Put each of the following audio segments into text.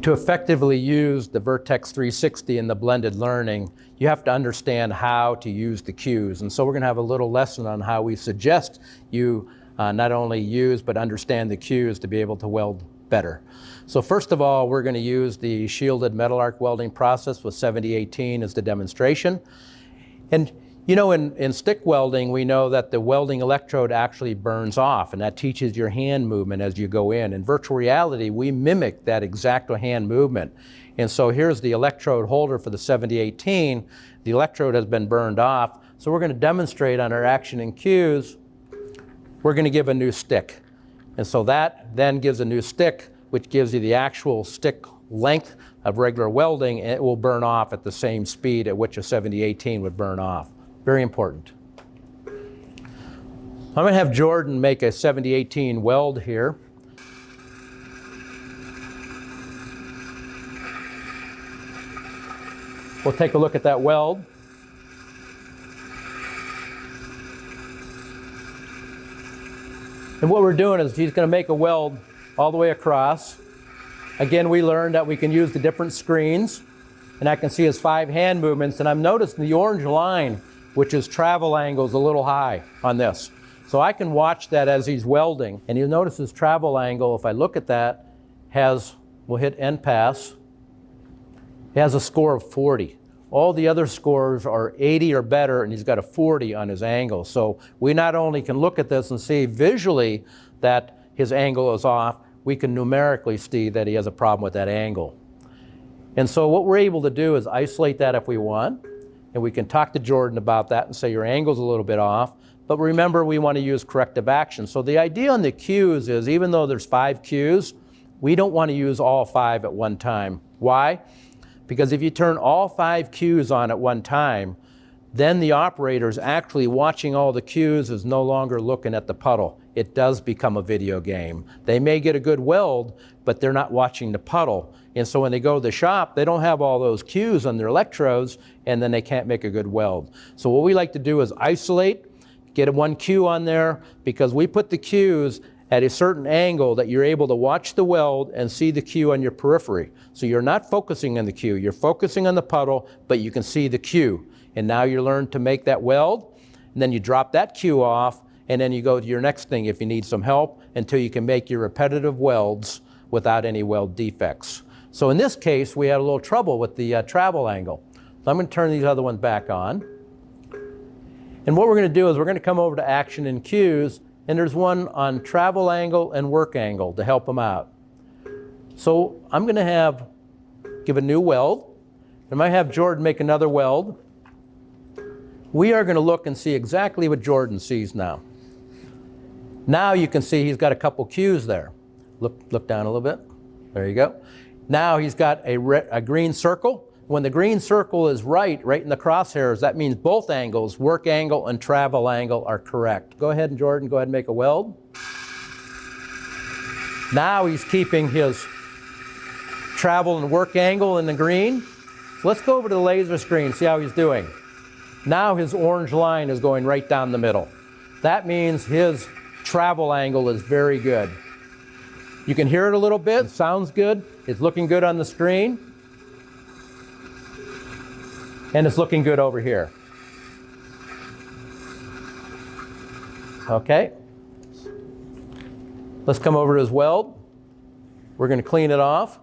To effectively use the Vertex 360 in the blended learning, you have to understand how to use the cues. And so we're going to have a little lesson on how we suggest you not only use but understand the cues to be able to weld better. So first of all, we're going to use the shielded metal arc welding process with 7018 as the demonstration. And you know, in stick welding, we know that the welding electrode actually burns off, and that teaches your hand movement as you go in. In virtual reality, we mimic that exact hand movement. And so here's the electrode holder for the 7018. The electrode has been burned off. So we're going to demonstrate on our action and cues. We're going to give a new stick. And so that then gives a new stick, which gives you the actual stick length of regular welding, and it will burn off at the same speed at which a 7018 would burn off. Very important. I'm going to have Jordan make a 7018 weld here. We'll take a look at that weld. And what we're doing is he's going to make a weld all the way across. Again, we learned that we can use the different screens, and I can see his 5 hand movements, and I'm noticing the orange line, which is travel angles, a little high on this. So I can watch that as he's welding, and you'll notice his travel angle, if I look at that, we'll hit end pass, he has a score of 40. All the other scores are 80 or better, and he's got a 40 on his angle. So we not only can look at this and see visually that his angle is off, we can numerically see that he has a problem with that angle. And so what we're able to do is isolate that if we want, and we can talk to Jordan about that and say your angle's a little bit off, but remember we want to use corrective action. So the idea on the cues is, even though there's 5 cues, we don't want to use all 5 at one time. Why? Because if you turn all 5 cues on at one time, then the operator is actually watching all the cues, is no longer looking at the puddle. It does become a video game. They may get a good weld, but they're not watching the puddle. And so when they go to the shop, they don't have all those cues on their electrodes, and then they can't make a good weld. So what we like to do is isolate, get one cue on there, because we put the cues at a certain angle that you're able to watch the weld and see the cue on your periphery. So you're not focusing on the cue, you're focusing on the puddle, but you can see the cue. And now you learn to make that weld, and then you drop that cue off, and then you go to your next thing if you need some help, until you can make your repetitive welds without any weld defects. So in this case, we had a little trouble with the travel angle. So I'm going to turn these other ones back on. And what we're going to do is we're going to come over to action and cues, and there's one on travel angle and work angle to help them out. So I'm going to give a new weld. I might have Jordan make another weld. We are going to look and see exactly what Jordan sees now. Now you can see he's got a couple cues there. Look down a little bit. There you go. Now he's got a green circle. When the green circle is right in the crosshairs, that means both angles, work angle and travel angle, are correct. Go ahead, and Jordan, go ahead and make a weld. Now he's keeping his travel and work angle in the green. So let's go over to the laser screen, see how he's doing. Now his orange line is going right down the middle. That means his travel angle is very good. You can hear it a little bit, it sounds good, it's looking good on the screen, and it's looking good over here. Okay, let's come over to his weld. We're going to clean it off.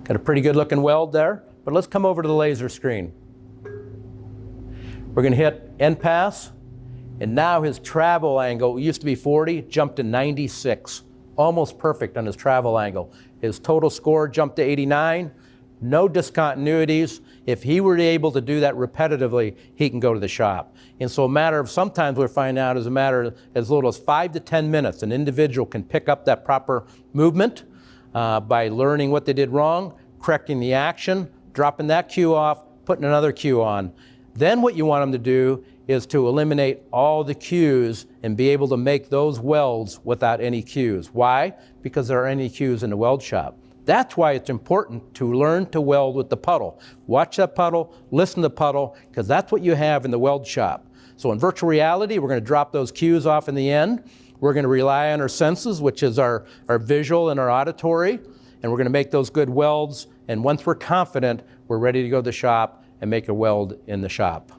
Got a pretty good looking weld there, but let's come over to the laser screen. We're going to hit end pass. And now his travel angle, used to be 40, jumped to 96. Almost perfect on his travel angle. His total score jumped to 89. No discontinuities. If he were able to do that repetitively, he can go to the shop. And so sometimes we're finding out as a matter of as little as 5 to 10 minutes, an individual can pick up that proper movement by learning what they did wrong, correcting the action, dropping that cue off, putting another cue on. Then what you want them to do is to eliminate all the cues and be able to make those welds without any cues. Why? Because there are any cues in the weld shop. That's why it's important to learn to weld with the puddle. Watch that puddle, listen to the puddle, because that's what you have in the weld shop. So in virtual reality, we're going to drop those cues off in the end. We're going to rely on our senses, which is our visual and our auditory, and we're going to make those good welds. And once we're confident, we're ready to go to the shop and make a weld in the shop.